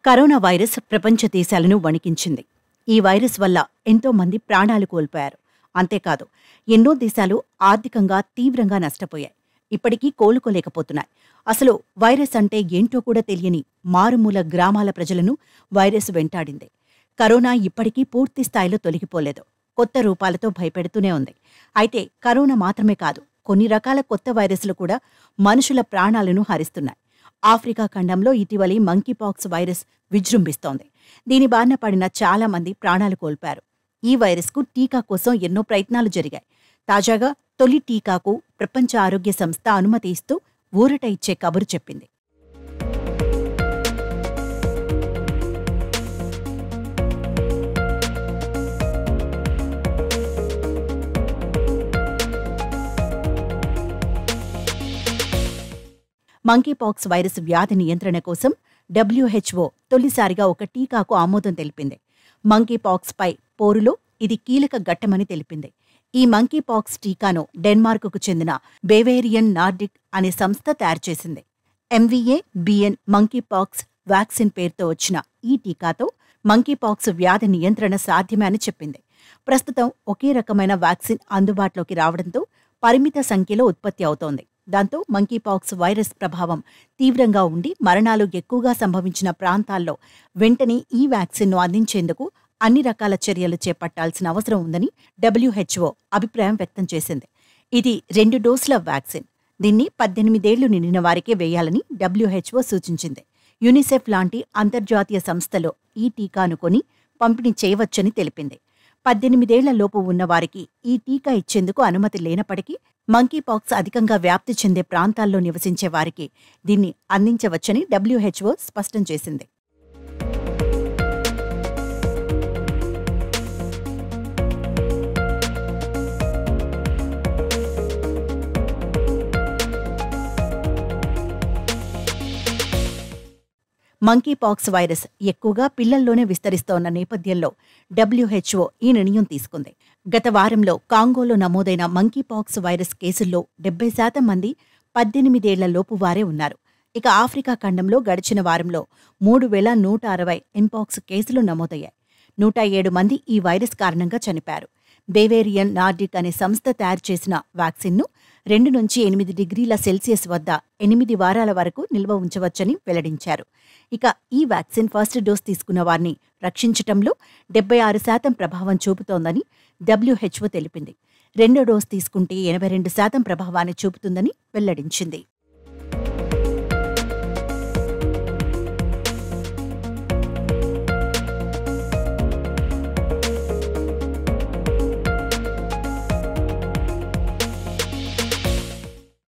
Corona virus ప్రపంచ దేశాలను వణికించింది. ఈ వైరస్ వల్ల ఎంతో మంది ప్రాణాలు కోల్పోయారు. అంతేకాదు, ఎన్నో దేశాలు ఆర్థికంగా తీవ్రంగా నష్టపోయాయి. ఇప్పటికీ కోలుకోలేకపోతున్నాయి. అసలు వైరస్ అంటే ఏంటో కూడా తెలియని మారుమూల గ్రామాల ప్రజలను వైరస్ వెంటాడింది. కరోనా ఇప్పటికీ పూర్తి స్థాయిలో తొలగిపోలేదు. కొత్త రూపాలతో భయపెడుతూనే ఉంది. అయితే కరోనా మాత్రమే కాదు, కొన్ని రకాల కొత్త వైరస్లు కూడా మనుషుల ప్రాణాలను హరిస్తున్నాయి. ఆఫ్రికా ఖండంలో ఇటీవలి మంకీపాక్స్ వైరస్ విజృంభిస్తోంది. దీని బారిన పడిన చాలా మంది ప్రాణాలు కోల్పారు. ఈ వైరస్కు టీకా కోసం ఎన్నో ప్రయత్నాలు జరిగాయి. తాజాగా తొలి టీకాకు ప్రపంచ ఆరోగ్య సంస్థ అనుమతి ఇస్తూ ఊరట ఇచ్చే కబురు చెప్పింది. మంకీపాక్స్ వైరస్ వ్యాధి నియంత్రణ కోసం WHO తొలిసారిగా ఒక టీకాకు ఆమోదం తెలిపింది. మంకీపాక్స్ పై పోరులో ఇది కీలక ఘట్టమని తెలిపింది. ఈ మంకీపాక్స్ టీకాను డెన్మార్కుకు చెందిన బేవేరియన్ నార్డిక్ అనే సంస్థ తయారుచేసింది. MVA-BN మంకీపాక్స్ వ్యాక్సిన్ పేరుతో వచ్చిన ఈ టీకాతో మంకీపాక్స్ వ్యాధి నియంత్రణ సాధ్యమే అని చెప్పింది. ప్రస్తుతం ఒకే రకమైన వ్యాక్సిన్ అందుబాటులోకి రావడంతో పరిమిత సంఖ్యలో ఉత్పత్తి అవుతోంది. దాంతో మంకీపాక్స్ వైరస్ ప్రభావం తీవ్రంగా ఉండి మరణాలు ఎక్కువగా సంభవించిన ప్రాంతాల్లో వెంటనే ఈ వ్యాక్సిన్ను అందించేందుకు అన్ని రకాల చర్యలు చేపట్టాల్సిన అవసరం ఉందని WHO అభిప్రాయం వ్యక్తం చేసింది. ఇది 2 డోసుల వ్యాక్సిన్. దీన్ని 18 ఏళ్లు నిండిన వారికే వేయాలని WHO సూచించింది. యునిసెఫ్ లాంటి అంతర్జాతీయ సంస్థలు ఈ టీకాను కొని పంపిణీ చేయవచ్చని తెలిపింది. 18 ఏళ్లలోపు ఉన్నవారికి ఈ టీకా ఇచ్చేందుకు అనుమతి లేనప్పటికీ మంకీపాక్స్ అధికంగా వ్యాప్తి చెందే ప్రాంతాల్లో నివసించే వారికి దీన్ని అందించవచ్చని WHO స్పష్టం చేసింది. మంకీపాక్స్ వైరస్ ఎక్కువగా పిల్లల్లోనే విస్తరిస్తోన్న నేపథ్యంలో WHO ఈ నిర్ణయం తీసుకుంది. గత వారంలో కాంగోలో నమోదైన మంకీపాక్స్ వైరస్ కేసుల్లో 70% మంది 18 ఏళ్లలోపు వారే ఉన్నారు. ఇక ఆఫ్రికా ఖండంలో గడిచిన వారంలో 3160 ఎంపాక్స్ కేసులు నమోదయ్యాయి. 107 మంది ఈ వైరస్ కారణంగా చనిపారు. బేవేరియన్ నార్డిక్ అనే సంస్థ తయారు చేసిన వ్యాక్సిన్ను 2 నుంచి 8 డిగ్రీల సెల్సియస్ వద్ద 8 వారాల వరకు నిల్వ ఉంచవచ్చని వెల్లడించారు. ఇక ఈ వ్యాక్సిన్ ఫస్ట్ డోస్ తీసుకున్న వారిని రక్షించటంలో 76% ప్రభావం చూపుతోందని WHO తెలిపింది. 2వ డోస్ తీసుకుంటే 82% ప్రభావాన్ని చూపుతుందని వెల్లడించింది.